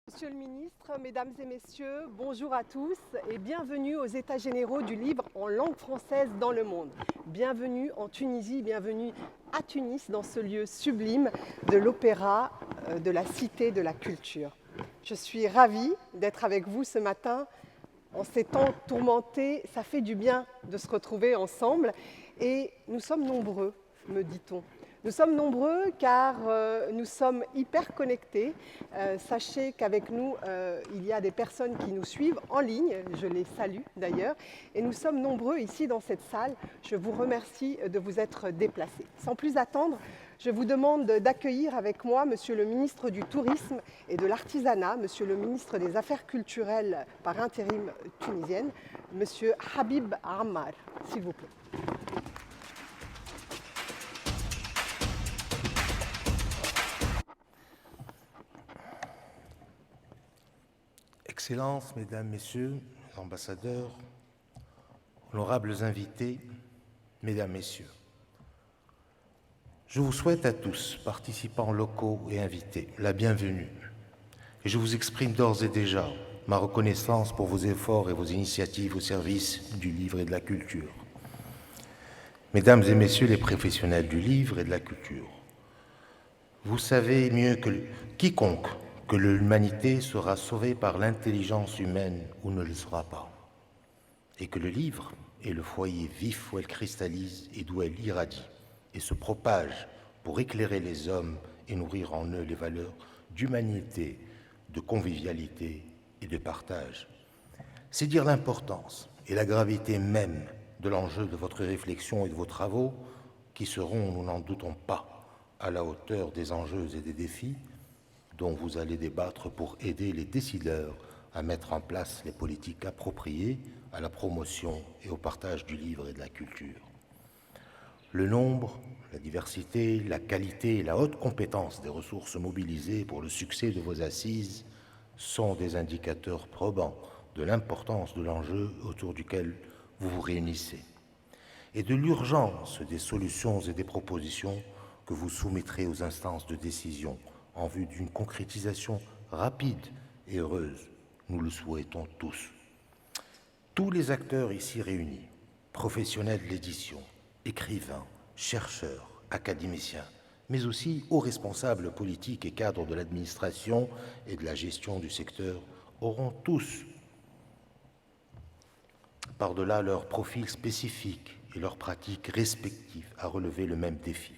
Monsieur le ministre, mesdames et messieurs, bonjour à tous et bienvenue aux États généraux du livre en langue française dans le monde. Bienvenue en Tunisie, bienvenue à Tunis dans ce lieu sublime de l'opéra de la Cité de la Culture. Je suis ravie d'être avec vous ce matin. En ces temps tourmentés, ça fait du bien de se retrouver ensemble et nous sommes nombreux, me dit-on. Nous sommes nombreux car nous sommes hyper connectés. Sachez qu'avec nous, il y a des personnes qui nous suivent en ligne, je les salue d'ailleurs, et nous sommes nombreux ici dans cette salle. Je vous remercie de vous être déplacés. Sans plus attendre, je vous demande d'accueillir avec moi Monsieur le ministre du Tourisme et de l'Artisanat, Monsieur le ministre des Affaires culturelles par intérim tunisienne, Monsieur Habib Ammar, s'il vous plaît. Excellences, Mesdames, Messieurs, les ambassadeurs, honorables invités, Mesdames, Messieurs, je vous souhaite à tous, participants locaux et invités, la bienvenue. Et je vous exprime d'ores et déjà ma reconnaissance pour vos efforts et vos initiatives au service du livre et de la culture. Mesdames et Messieurs les professionnels du livre et de la culture, vous savez mieux que quiconque que l'humanité sera sauvée par l'intelligence humaine ou ne le sera pas, et que le livre est le foyer vif où elle cristallise et d'où elle irradie et se propage pour éclairer les hommes et nourrir en eux les valeurs d'humanité, de convivialité et de partage. C'est dire l'importance et la gravité même de l'enjeu de votre réflexion et de vos travaux qui seront, nous n'en doutons pas, à la hauteur des enjeux et des défis dont vous allez débattre pour aider les décideurs à mettre en place les politiques appropriées à la promotion et au partage du livre et de la culture. Le nombre, la diversité, la qualité et la haute compétence des ressources mobilisées pour le succès de vos assises sont des indicateurs probants de l'importance de l'enjeu autour duquel vous vous réunissez et de l'urgence des solutions et des propositions que vous soumettrez aux instances de décision en vue d'une concrétisation rapide et heureuse. Nous le souhaitons tous. Tous les acteurs ici réunis, professionnels de l'édition, écrivains, chercheurs, académiciens, mais aussi hauts responsables politiques et cadres de l'administration et de la gestion du secteur, auront tous, par-delà leurs profils spécifiques et leurs pratiques respectives, à relever le même défi,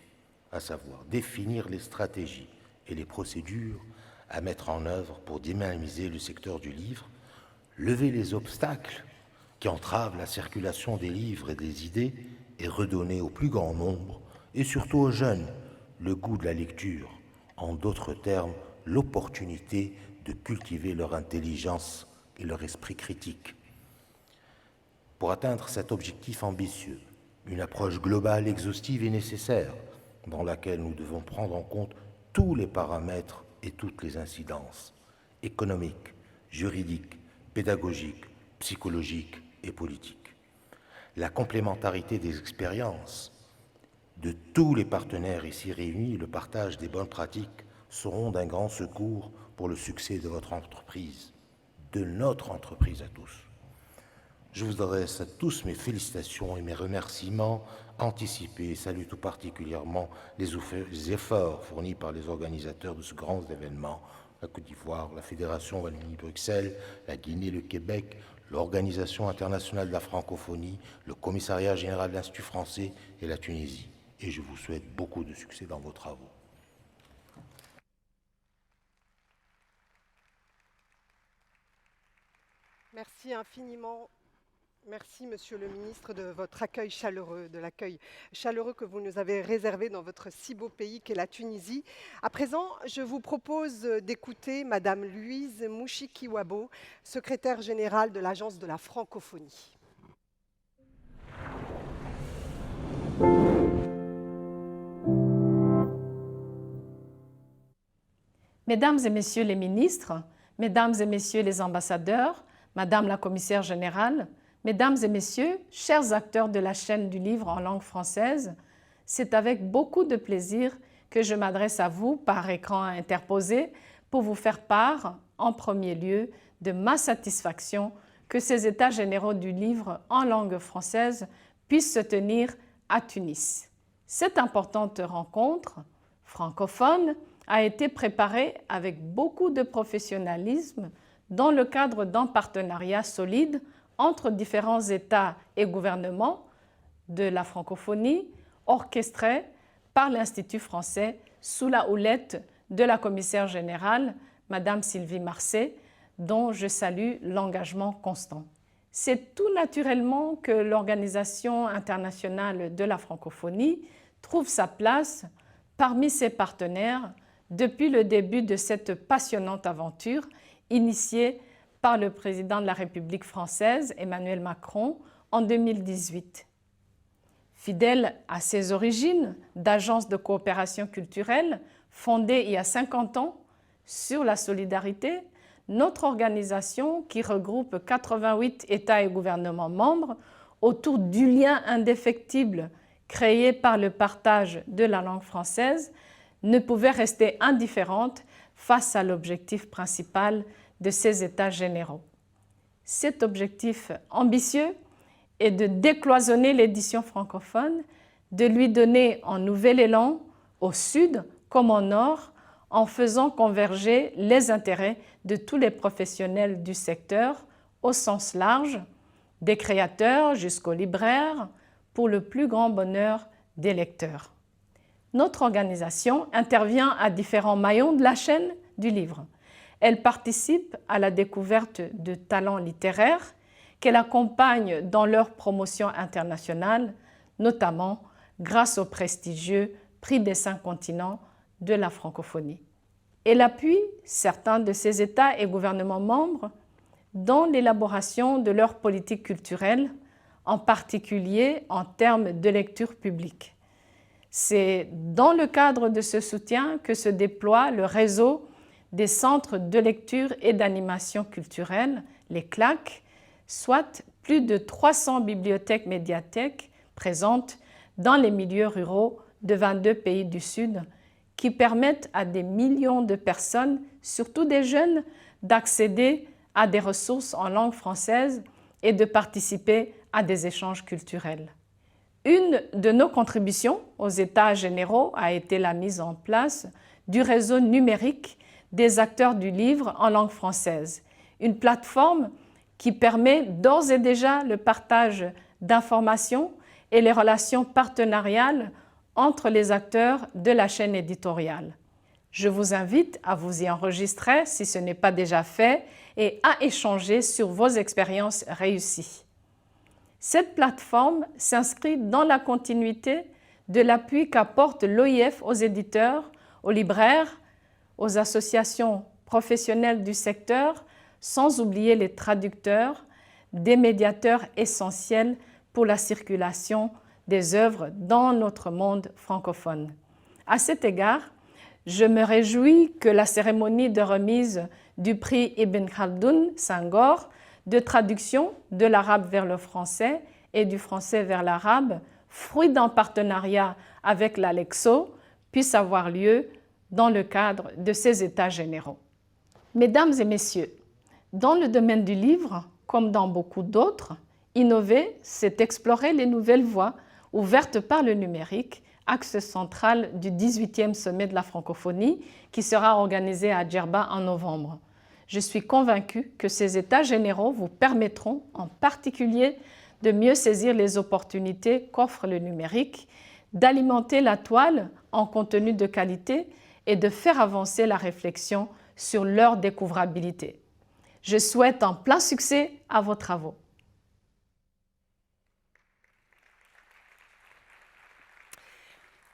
à savoir définir les stratégies et les procédures à mettre en œuvre pour dynamiser le secteur du livre, lever les obstacles qui entravent la circulation des livres et des idées et redonner au plus grand nombre, et surtout aux jeunes, le goût de la lecture, en d'autres termes, l'opportunité de cultiver leur intelligence et leur esprit critique. Pour atteindre cet objectif ambitieux, une approche globale exhaustive est nécessaire, dans laquelle nous devons prendre en compte tous les paramètres et toutes les incidences économiques, juridiques, pédagogiques, psychologiques et politiques. La complémentarité des expériences de tous les partenaires ici réunis et le partage des bonnes pratiques seront d'un grand secours pour le succès de votre entreprise, de notre entreprise à tous. Je vous adresse à tous mes félicitations et mes remerciements anticipés et salue tout particulièrement les efforts fournis par les organisateurs de ce grand événement, la Côte d'Ivoire, la Fédération Wallonie-Bruxelles, la Guinée, le Québec, l'Organisation internationale de la francophonie, le Commissariat général de l'Institut français et la Tunisie. Et je vous souhaite beaucoup de succès dans vos travaux. Merci infiniment. Merci, Monsieur le ministre, de votre accueil chaleureux, de l'accueil chaleureux que vous nous avez réservé dans votre si beau pays qu'est la Tunisie. À présent, je vous propose d'écouter Madame Louise Mouchikiwabo, secrétaire générale de l'Agence de la francophonie. Mesdames et Messieurs les ministres, Mesdames et Messieurs les ambassadeurs, Madame la commissaire générale, Mesdames et Messieurs, chers acteurs de la chaîne du livre en langue française, c'est avec beaucoup de plaisir que je m'adresse à vous par écran interposé pour vous faire part en premier lieu de ma satisfaction que ces États généraux du livre en langue française puissent se tenir à Tunis. Cette importante rencontre francophone a été préparée avec beaucoup de professionnalisme dans le cadre d'un partenariat solide entre différents États et gouvernements de la francophonie, orchestré par l'Institut français sous la houlette de la commissaire générale, Madame Sylvie Marcet, dont je salue l'engagement constant. C'est tout naturellement que l'Organisation internationale de la francophonie trouve sa place parmi ses partenaires depuis le début de cette passionnante aventure initiée par le président de la République française, Emmanuel Macron, en 2018. Fidèle à ses origines d'agence de coopération culturelle fondée il y a 50 ans sur la solidarité, notre organisation, qui regroupe 88 États et gouvernements membres autour du lien indéfectible créé par le partage de la langue française, ne pouvait rester indifférente face à l'objectif principal de ces États généraux. Cet objectif ambitieux est de décloisonner l'édition francophone, de lui donner un nouvel élan au sud comme au nord, en faisant converger les intérêts de tous les professionnels du secteur au sens large, des créateurs jusqu'aux libraires, pour le plus grand bonheur des lecteurs. Notre organisation intervient à différents maillons de la chaîne du livre. Elle participe à la découverte de talents littéraires qu'elle accompagne dans leur promotion internationale, notamment grâce au prestigieux Prix des 5 continents de la francophonie. Elle appuie certains de ses États et gouvernements membres dans l'élaboration de leur politique culturelle, en particulier en termes de lecture publique. C'est dans le cadre de ce soutien que se déploie le réseau des centres de lecture et d'animation culturelle, les CLAC, soit plus de 300 bibliothèques médiathèques présentes dans les milieux ruraux de 22 pays du Sud, qui permettent à des millions de personnes, surtout des jeunes, d'accéder à des ressources en langue française et de participer à des échanges culturels. Une de nos contributions aux États généraux a été la mise en place du réseau numérique des acteurs du livre en langue française, une plateforme qui permet d'ores et déjà le partage d'informations et les relations partenariales entre les acteurs de la chaîne éditoriale. Je vous invite à vous y enregistrer si ce n'est pas déjà fait et à échanger sur vos expériences réussies. Cette plateforme s'inscrit dans la continuité de l'appui qu'apporte l'OIF aux éditeurs, aux libraires, aux associations professionnelles du secteur, sans oublier les traducteurs, des médiateurs essentiels pour la circulation des œuvres dans notre monde francophone. À cet égard, je me réjouis que la cérémonie de remise du prix Ibn Khaldoun Senghor de traduction de l'arabe vers le français et du français vers l'arabe, fruit d'un partenariat avec l'Alexo, puisse avoir lieu dans le cadre de ces États généraux. Mesdames et messieurs, dans le domaine du livre, comme dans beaucoup d'autres, innover, c'est explorer les nouvelles voies ouvertes par le numérique, axe central du 18e sommet de la francophonie qui sera organisé à Djerba en novembre. Je suis convaincue que ces États généraux vous permettront en particulier de mieux saisir les opportunités qu'offre le numérique, d'alimenter la toile en contenu de qualité et de faire avancer la réflexion sur leur découvrabilité. Je souhaite un plein succès à vos travaux.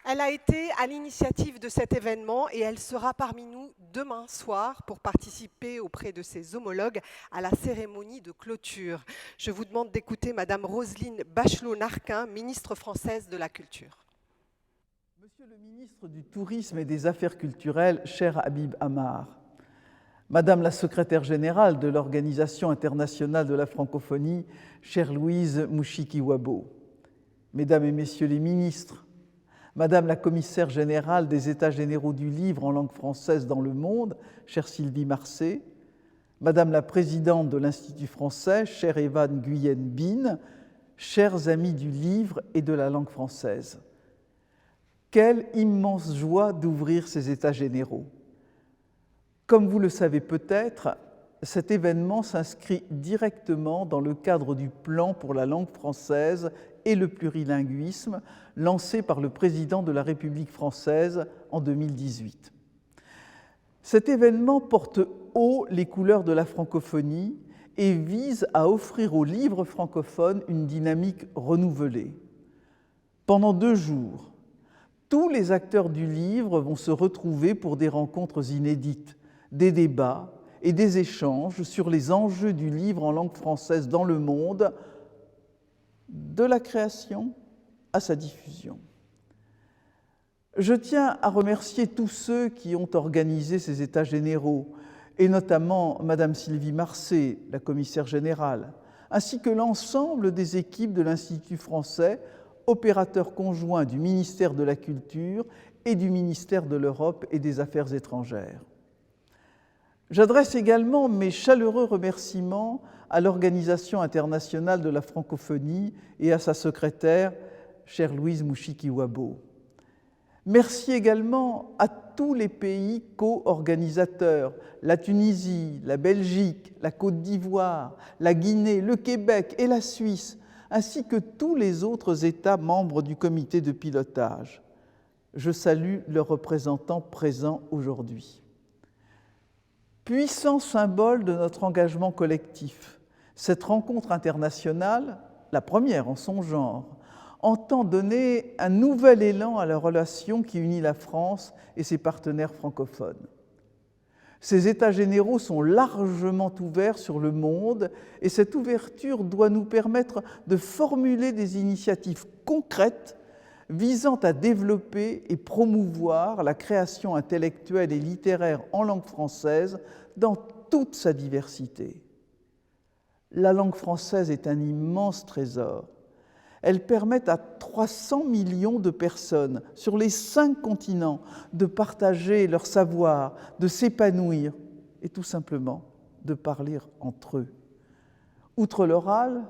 Elle a été à l'initiative de cet événement et elle sera parmi nous demain soir pour participer auprès de ses homologues à la cérémonie de clôture. Je vous demande d'écouter Madame Roselyne Bachelot-Narquin, ministre française de la Culture. Monsieur le ministre du Tourisme et des Affaires culturelles, cher Habib Amar, Madame la secrétaire générale de l'Organisation internationale de la francophonie, chère Louise Mouchiki-Wabo, Mesdames et Messieurs les ministres, Madame la commissaire générale des États généraux du livre en langue française dans le monde, chère Sylvie Marcet, Madame la présidente de l'Institut français, chère Evan Nguyen-Bin, chers amis du livre et de la langue française, quelle immense joie d'ouvrir ces États généraux. Comme vous le savez peut-être, cet événement s'inscrit directement dans le cadre du plan pour la langue française et le plurilinguisme lancé par le président de la République française en 2018. Cet événement porte haut les couleurs de la francophonie et vise à offrir aux livres francophones une dynamique renouvelée. Pendant 2 jours, tous les acteurs du livre vont se retrouver pour des rencontres inédites, des débats et des échanges sur les enjeux du livre en langue française dans le monde, de la création à sa diffusion. Je tiens à remercier tous ceux qui ont organisé ces États généraux, et notamment Madame Sylvie Marcet, la commissaire générale, ainsi que l'ensemble des équipes de l'Institut français, opérateur conjoint du ministère de la Culture et du ministère de l'Europe et des Affaires étrangères. J'adresse également mes chaleureux remerciements à l'Organisation internationale de la francophonie et à sa secrétaire, chère Louise Mouchiki-Wabo. Merci également à tous les pays co-organisateurs, la Tunisie, la Belgique, la Côte d'Ivoire, la Guinée, le Québec et la Suisse, ainsi que tous les autres États membres du comité de pilotage. Je salue leurs représentants présents aujourd'hui. Puissant symbole de notre engagement collectif, cette rencontre internationale, la première en son genre, entend donner un nouvel élan à la relation qui unit la France et ses partenaires francophones. Ces États généraux sont largement ouverts sur le monde et cette ouverture doit nous permettre de formuler des initiatives concrètes visant à développer et promouvoir la création intellectuelle et littéraire en langue française dans toute sa diversité. La langue française est un immense trésor. Elle permet à 300 millions de personnes sur les 5 continents de partager leur savoir, de s'épanouir et tout simplement de parler entre eux. Outre l'oral,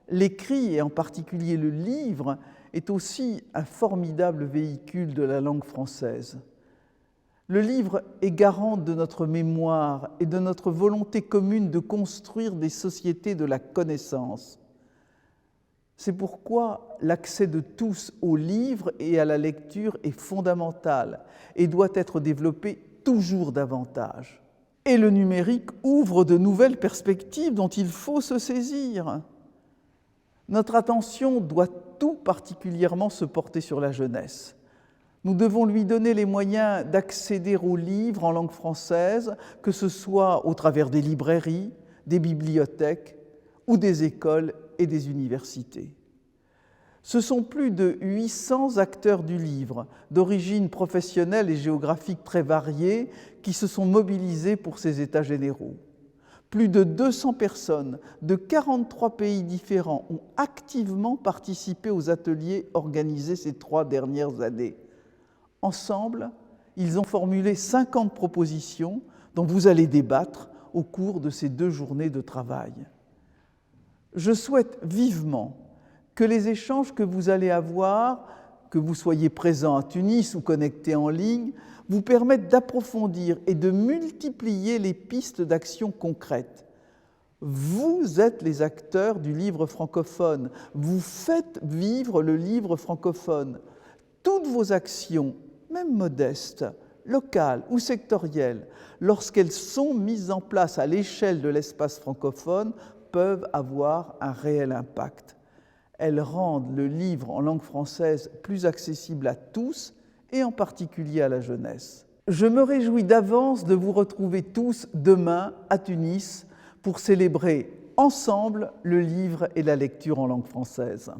l'écrit, et en particulier le livre, est aussi un formidable véhicule de la langue française. Le livre est garant de notre mémoire et de notre volonté commune de construire des sociétés de la connaissance. C'est pourquoi l'accès de tous au livre et à la lecture est fondamental et doit être développé toujours davantage. Et le numérique ouvre de nouvelles perspectives dont il faut se saisir. Notre attention doit tout particulièrement se porter sur la jeunesse. Nous devons lui donner les moyens d'accéder aux livres en langue française, que ce soit au travers des librairies, des bibliothèques ou des écoles et des universités. Ce sont plus de 800 acteurs du livre, d'origine professionnelle et géographique très variée, qui se sont mobilisés pour ces États généraux. Plus de 200 personnes de 43 pays différents ont activement participé aux ateliers organisés ces 3 dernières années. Ensemble, ils ont formulé 50 propositions dont vous allez débattre au cours de ces 2 journées de travail. Je souhaite vivement que les échanges que vous allez avoir, que vous soyez présents à Tunis ou connectés en ligne, vous permettent d'approfondir et de multiplier les pistes d'action concrètes. Vous êtes les acteurs du livre francophone, vous faites vivre le livre francophone. Toutes vos actions, même modestes, locales ou sectorielles, lorsqu'elles sont mises en place à l'échelle de l'espace francophone, peuvent avoir un réel impact. Elles rendent le livre en langue française plus accessible à tous et en particulier à la jeunesse. Je me réjouis d'avance de vous retrouver tous demain à Tunis pour célébrer ensemble le livre et la lecture en langue française.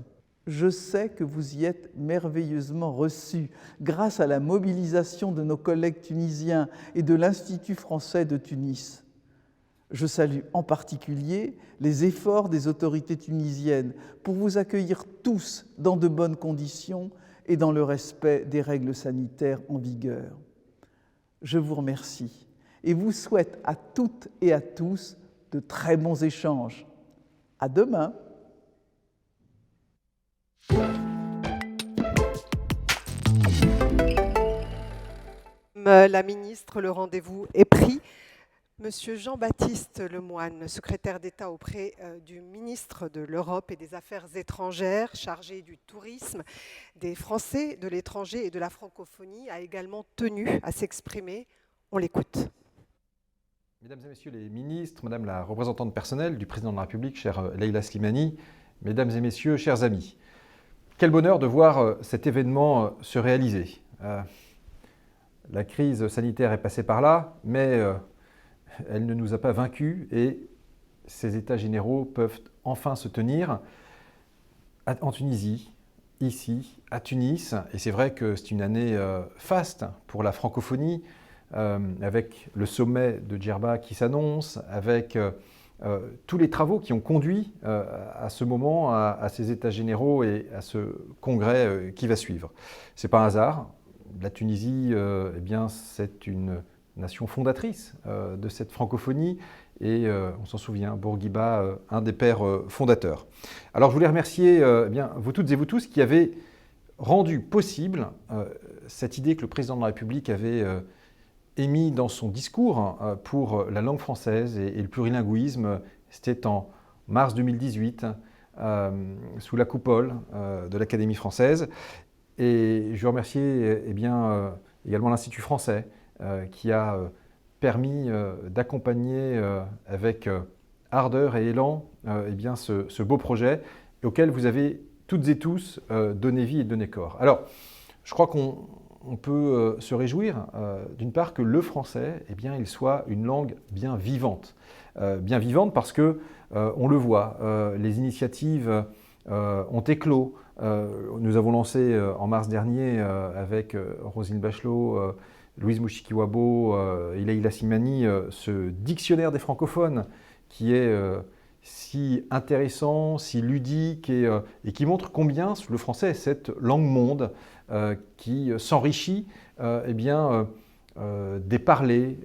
Je sais que vous y êtes merveilleusement reçus grâce à la mobilisation de nos collègues tunisiens et de l'Institut français de Tunis. Je salue en particulier les efforts des autorités tunisiennes pour vous accueillir tous dans de bonnes conditions et dans le respect des règles sanitaires en vigueur. Je vous remercie et vous souhaite à toutes et à tous de très bons échanges. À demain. La ministre, le rendez-vous est pris. Monsieur Jean-Baptiste Lemoyne, secrétaire d'État auprès du ministre de l'Europe et des Affaires étrangères, chargé du tourisme, des Français de l'étranger et de la francophonie, a également tenu à s'exprimer. On l'écoute. Mesdames et messieurs les ministres, Madame la représentante personnelle du président de la République, chère Leïla Slimani, Mesdames et messieurs, chers amis, quel bonheur de voir cet événement se réaliser. La crise sanitaire est passée par là, mais elle ne nous a pas vaincus et ces États généraux peuvent enfin se tenir en Tunisie, ici, à Tunis. Et c'est vrai que c'est une année faste pour la francophonie, avec le sommet de Djerba qui s'annonce, avec tous les travaux qui ont conduit à ce moment, à ces États généraux et à ce congrès qui va suivre. Ce n'est pas un hasard. La Tunisie, eh bien, c'est une nation fondatrice de cette francophonie et on s'en souvient, Bourguiba, un des pères fondateurs. Alors je voulais remercier eh bien, vous toutes et vous tous qui avez rendu possible cette idée que le président de la République avait émis dans son discours pour la langue française et le plurilinguisme. C'était en mars 2018 sous la coupole de l'Académie française. Et je veux remercier eh bien, également l'Institut français qui a permis d'accompagner avec ardeur et élan eh bien, ce beau projet auquel vous avez toutes et tous donné vie et donné corps. Alors, je crois qu'on peut se réjouir d'une part que le français eh bien, il soit une langue bien vivante. Bien vivante parce que, on le voit, les initiatives ont éclos. Nous avons lancé en mars dernier avec Roselyne Bachelot, Louise Mouchikiwabo et Leïla Slimani ce dictionnaire des francophones qui est si intéressant, si ludique et qui montre combien le français est cette langue monde qui s'enrichit eh bien, des parlers,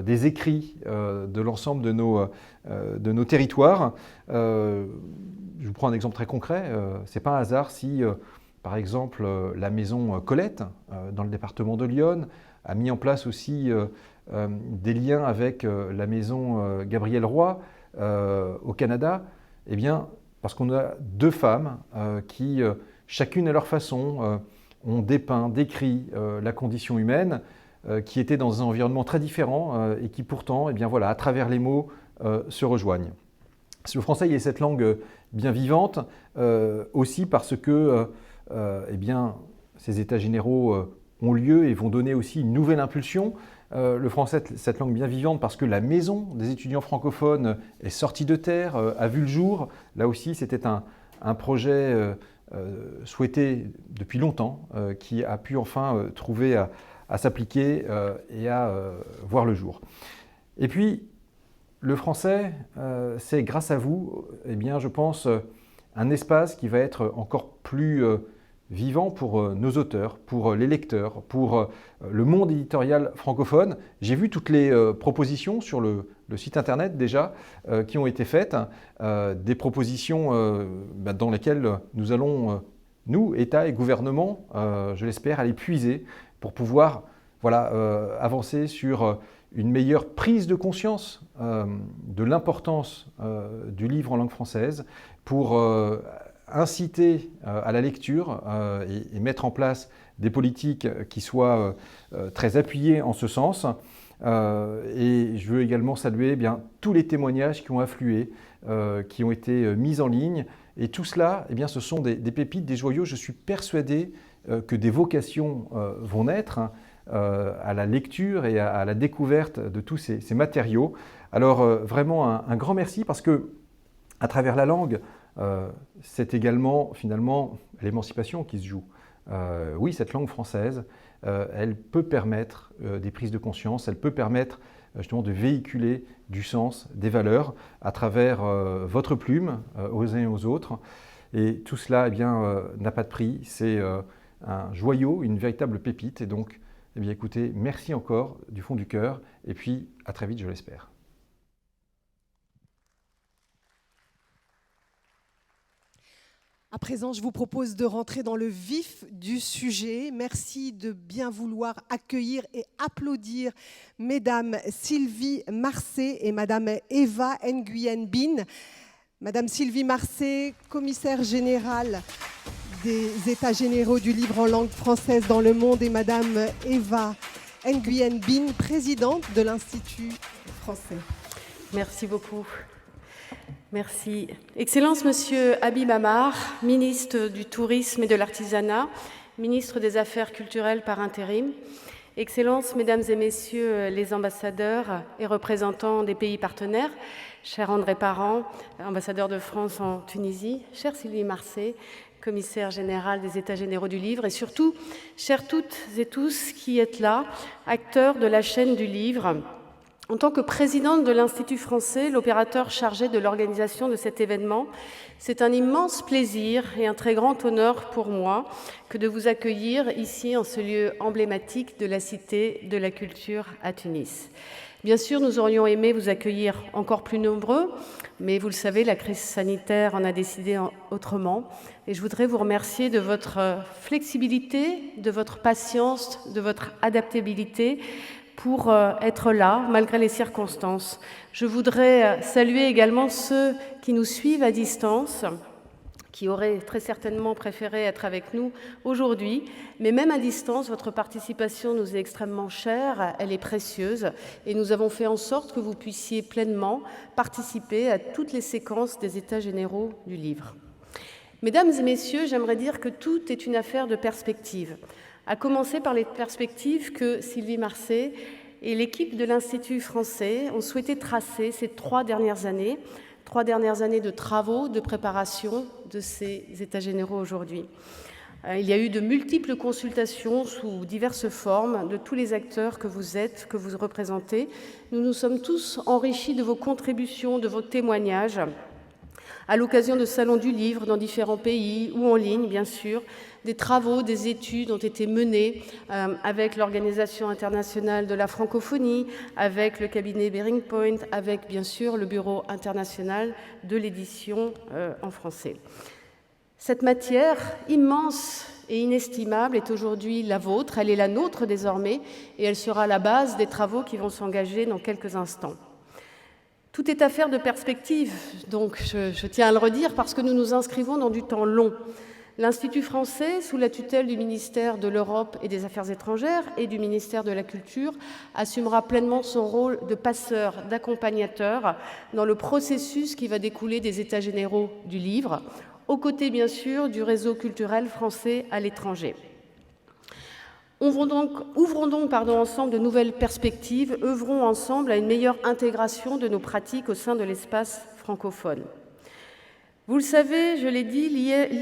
des écrits de l'ensemble de nos territoires. Je vous prends un exemple très concret. Ce n'est pas un hasard si, par exemple, la maison Colette, dans le département de l'Yonne, a mis en place aussi des liens avec la maison Gabriel Roy au Canada. Eh bien, parce qu'on a deux femmes qui, chacune à leur façon, ont dépeint, décrit la condition humaine, qui étaient dans un environnement très différent et qui pourtant, eh bien, voilà, à travers les mots, se rejoignent. Le français est cette langue bien vivante, aussi parce que eh bien, ces états généraux ont lieu et vont donner aussi une nouvelle impulsion. Le français, cette langue bien vivante, parce que la maison des étudiants francophones est sortie de terre, a vu le jour. Là aussi, c'était un projet souhaité depuis longtemps, qui a pu enfin trouver à s'appliquer et à voir le jour. Et puis, le français, c'est grâce à vous, eh bien, je pense, un espace qui va être encore plus vivant pour nos auteurs, pour les lecteurs, pour le monde éditorial francophone. J'ai vu toutes les propositions sur le site internet déjà qui ont été faites, des propositions dans lesquelles nous allons, nous, État et gouvernement, je l'espère, aller puiser pour pouvoir voilà, avancer sur une meilleure prise de conscience de l'importance du livre en langue française pour inciter à la lecture et mettre en place des politiques qui soient très appuyées en ce sens. Et je veux également saluer eh bien, tous les témoignages qui ont afflué, qui ont été mis en ligne. Et tout cela, eh bien, ce sont des pépites, des joyaux. Je suis persuadé que des vocations vont naître à la lecture et à la découverte de tous ces matériaux. Alors vraiment un grand merci parce que à travers la langue, c'est également finalement l'émancipation qui se joue. Oui, cette langue française, elle peut permettre des prises de conscience, elle peut permettre justement de véhiculer du sens, des valeurs à travers votre plume aux uns et aux autres. Et tout cela eh bien, n'a pas de prix, c'est un joyau, une véritable pépite. Et donc, Eh bien écoutez, merci encore du fond du cœur, et puis à très vite, je l'espère. À présent, je vous propose de rentrer dans le vif du sujet. Merci de bien vouloir accueillir et applaudir Mesdames Sylvie Marcet et Madame Eva Nguyen Binh. Madame Sylvie Marcet, commissaire générale des États généraux du livre en langue française dans le monde, et Madame Eva Nguyen Binh, présidente de l'Institut français. Merci beaucoup. Merci. Excellence, Monsieur Habib Amar, ministre du Tourisme et de l'Artisanat, ministre des Affaires culturelles par intérim. Excellences, Mesdames et Messieurs les ambassadeurs et représentants des pays partenaires, cher André Parent, ambassadeur de France en Tunisie, chère Sylvie Marcet, commissaire général des États généraux du livre, et surtout, chères toutes et tous qui êtes là, acteurs de la chaîne du livre. En tant que présidente de l'Institut français, l'opérateur chargé de l'organisation de cet événement, c'est un immense plaisir et un très grand honneur pour moi que de vous accueillir ici en ce lieu emblématique de la Cité de la Culture à Tunis. Bien sûr, nous aurions aimé vous accueillir encore plus nombreux, mais vous le savez, la crise sanitaire en a décidé autrement. Et je voudrais vous remercier de votre flexibilité, de votre patience, de votre adaptabilité, pour être là, malgré les circonstances. Je voudrais saluer également ceux qui nous suivent à distance, qui auraient très certainement préféré être avec nous aujourd'hui. Mais même à distance, votre participation nous est extrêmement chère, elle est précieuse, et nous avons fait en sorte que vous puissiez pleinement participer à toutes les séquences des États généraux du livre. Mesdames et messieurs, j'aimerais dire que tout est une affaire de perspective. À commencer par les perspectives que Sylvie Marcet et l'équipe de l'Institut français ont souhaité tracer ces 3 dernières années de travaux, de préparation de ces États généraux aujourd'hui. Il y a eu de multiples consultations sous diverses formes de tous les acteurs que vous êtes, que vous représentez. Nous nous sommes tous enrichis de vos contributions, de vos témoignages, à l'occasion de salons du livre dans différents pays ou en ligne, bien sûr. Des travaux, des études ont été menés avec l'Organisation internationale de la francophonie, avec le cabinet Bearing Point, avec bien sûr le Bureau international de l'édition en français. Cette matière immense et inestimable est aujourd'hui la vôtre, elle est la nôtre désormais, et elle sera la base des travaux qui vont s'engager dans quelques instants. Tout est affaire de perspective, donc je tiens à le redire, parce que nous nous inscrivons dans du temps long. L'Institut français, sous la tutelle du ministère de l'Europe et des Affaires étrangères et du ministère de la Culture, assumera pleinement son rôle de passeur, d'accompagnateur dans le processus qui va découler des États généraux du livre, aux côtés bien sûr du réseau culturel français à l'étranger. Ouvrons donc ensemble de nouvelles perspectives, œuvrons ensemble à une meilleure intégration de nos pratiques au sein de l'espace francophone. Vous le savez, je l'ai dit,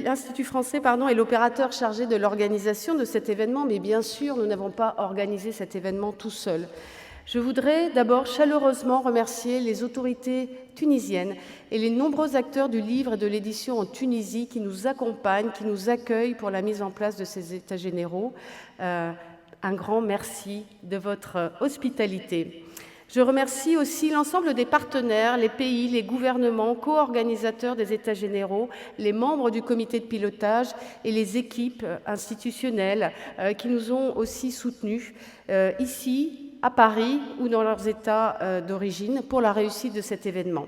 l'Institut français est l'opérateur chargé de l'organisation de cet événement, mais bien sûr, nous n'avons pas organisé cet événement tout seul. Je voudrais d'abord chaleureusement remercier les autorités tunisiennes et les nombreux acteurs du livre et de l'édition en Tunisie qui nous accompagnent, qui nous accueillent pour la mise en place de ces États généraux. Un grand merci de votre hospitalité. Je remercie aussi l'ensemble des partenaires, les pays, les gouvernements, co-organisateurs des États généraux, les membres du comité de pilotage et les équipes institutionnelles qui nous ont aussi soutenus ici, à Paris ou dans leurs États d'origine pour la réussite de cet événement.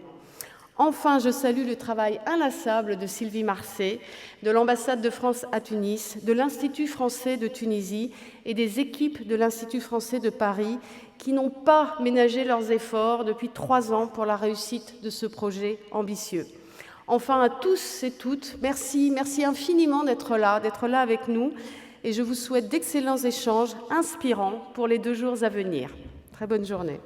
Enfin, je salue le travail inlassable de Sylvie Marcet, de l'ambassade de France à Tunis, de l'Institut français de Tunisie et des équipes de l'Institut français de Paris qui n'ont pas ménagé leurs efforts depuis 3 ans pour la réussite de ce projet ambitieux. Enfin, à tous et toutes, merci infiniment d'être là avec nous et je vous souhaite d'excellents échanges inspirants pour les 2 jours à venir. Très bonne journée.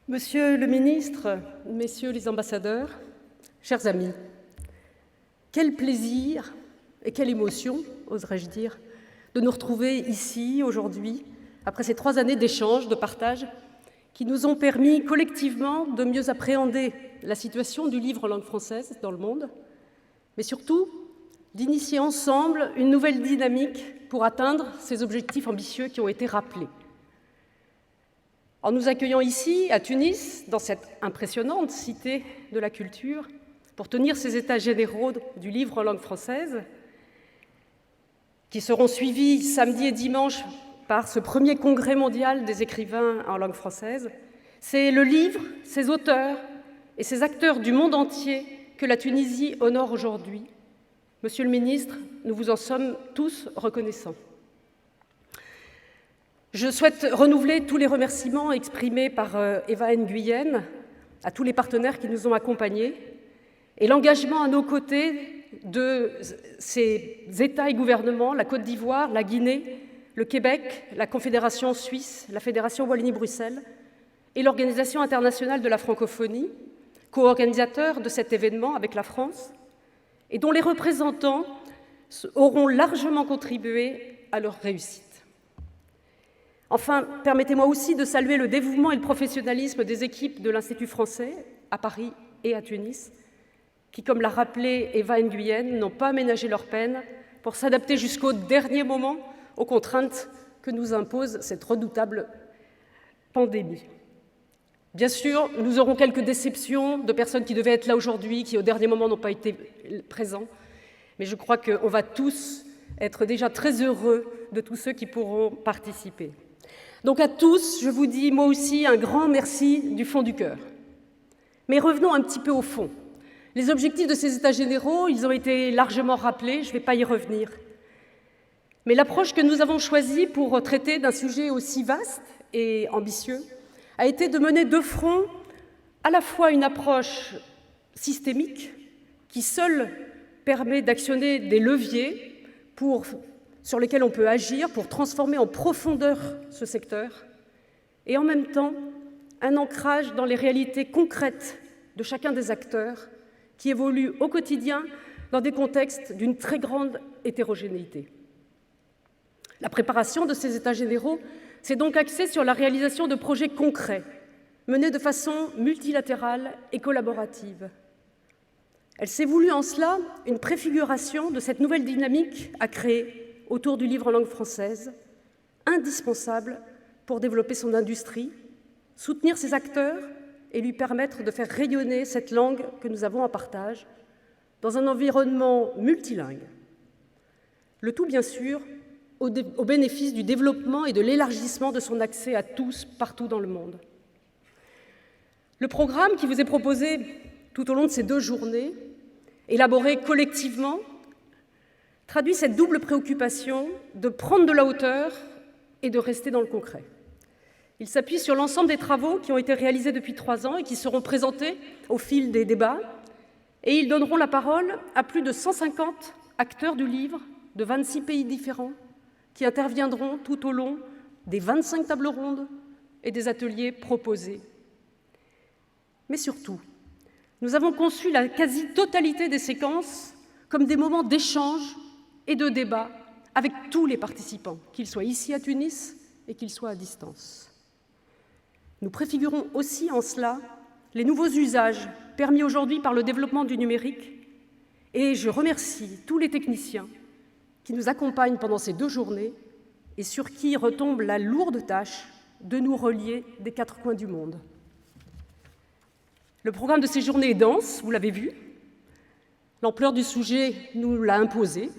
Monsieur le ministre, messieurs les ambassadeurs, chers amis, quel plaisir et quelle émotion, oserais-je dire, de nous retrouver ici aujourd'hui, après ces 3 années d'échanges, de partage, qui nous ont permis collectivement de mieux appréhender la situation du livre en langue française dans le monde, mais surtout d'initier ensemble une nouvelle dynamique pour atteindre ces objectifs ambitieux qui ont été rappelés. En nous accueillant ici, à Tunis, dans cette impressionnante cité de la culture, pour tenir ces états généraux du livre en langue française, qui seront suivis samedi et dimanche par ce premier congrès mondial des écrivains en langue française, c'est le livre, ses auteurs et ses acteurs du monde entier que la Tunisie honore aujourd'hui. Monsieur le ministre, nous vous en sommes tous reconnaissants. Je souhaite renouveler tous les remerciements exprimés par Eva Nguyen à tous les partenaires qui nous ont accompagnés et l'engagement à nos côtés de ces États et gouvernements, la Côte d'Ivoire, la Guinée, le Québec, la Confédération suisse, la Fédération Wallonie-Bruxelles et l'Organisation internationale de la francophonie, co-organisateurs de cet événement avec la France, et dont les représentants auront largement contribué à leur réussite. Enfin, permettez-moi aussi de saluer le dévouement et le professionnalisme des équipes de l'Institut français à Paris et à Tunis, qui, comme l'a rappelé Eva Nguyen, n'ont pas aménagé leur peine pour s'adapter jusqu'au dernier moment aux contraintes que nous impose cette redoutable pandémie. Bien sûr, nous aurons quelques déceptions de personnes qui devaient être là aujourd'hui, qui au dernier moment n'ont pas été présents, mais je crois qu'on va tous être déjà très heureux de tous ceux qui pourront participer. Donc à tous, je vous dis moi aussi un grand merci du fond du cœur. Mais revenons un petit peu au fond. Les objectifs de ces États généraux, ils ont été largement rappelés, je ne vais pas y revenir. Mais l'approche que nous avons choisie pour traiter d'un sujet aussi vaste et ambitieux a été de mener de front à la fois une approche systémique qui seule permet d'actionner des leviers sur lesquels on peut agir pour transformer en profondeur ce secteur, et en même temps un ancrage dans les réalités concrètes de chacun des acteurs qui évoluent au quotidien dans des contextes d'une très grande hétérogénéité. La préparation de ces États généraux s'est donc axée sur la réalisation de projets concrets, menés de façon multilatérale et collaborative. Elle s'est voulue en cela une préfiguration de cette nouvelle dynamique à créer autour du livre en langue française, indispensable pour développer son industrie, soutenir ses acteurs et lui permettre de faire rayonner cette langue que nous avons en partage dans un environnement multilingue. Le tout, bien sûr, au bénéfice du développement et de l'élargissement de son accès à tous partout dans le monde. Le programme qui vous est proposé tout au long de ces 2 journées, élaboré collectivement, traduit cette double préoccupation de prendre de la hauteur et de rester dans le concret. Il s'appuie sur l'ensemble des travaux qui ont été réalisés depuis 3 ans et qui seront présentés au fil des débats, et ils donneront la parole à plus de 150 acteurs du livre de 26 pays différents qui interviendront tout au long des 25 tables rondes et des ateliers proposés. Mais surtout, nous avons conçu la quasi-totalité des séquences comme des moments d'échange et de débat avec tous les participants, qu'ils soient ici à Tunis et qu'ils soient à distance. Nous préfigurons aussi en cela les nouveaux usages permis aujourd'hui par le développement du numérique, et je remercie tous les techniciens qui nous accompagnent pendant ces 2 journées et sur qui retombe la lourde tâche de nous relier des 4 coins du monde. Le programme de ces journées est dense, vous l'avez vu. L'ampleur du sujet nous l'a imposé.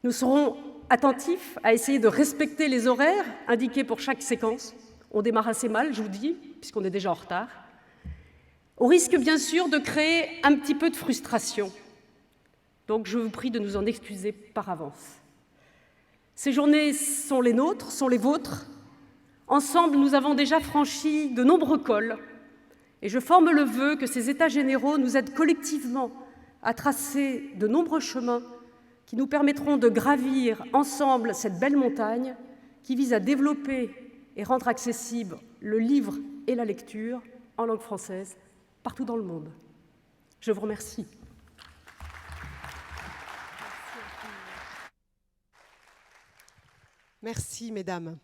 Nous serons attentifs à essayer de respecter les horaires indiqués pour chaque séquence. On démarre assez mal, je vous dis, puisqu'on est déjà en retard. Au risque, bien sûr, de créer un petit peu de frustration. Donc, je vous prie de nous en excuser par avance. Ces journées sont les nôtres, sont les vôtres. Ensemble, nous avons déjà franchi de nombreux cols. Et je forme le vœu que ces États généraux nous aident collectivement à tracer de nombreux chemins qui nous permettront de gravir ensemble cette belle montagne qui vise à développer et rendre accessible le livre et la lecture en langue française partout dans le monde. Je vous remercie. Merci, mesdames.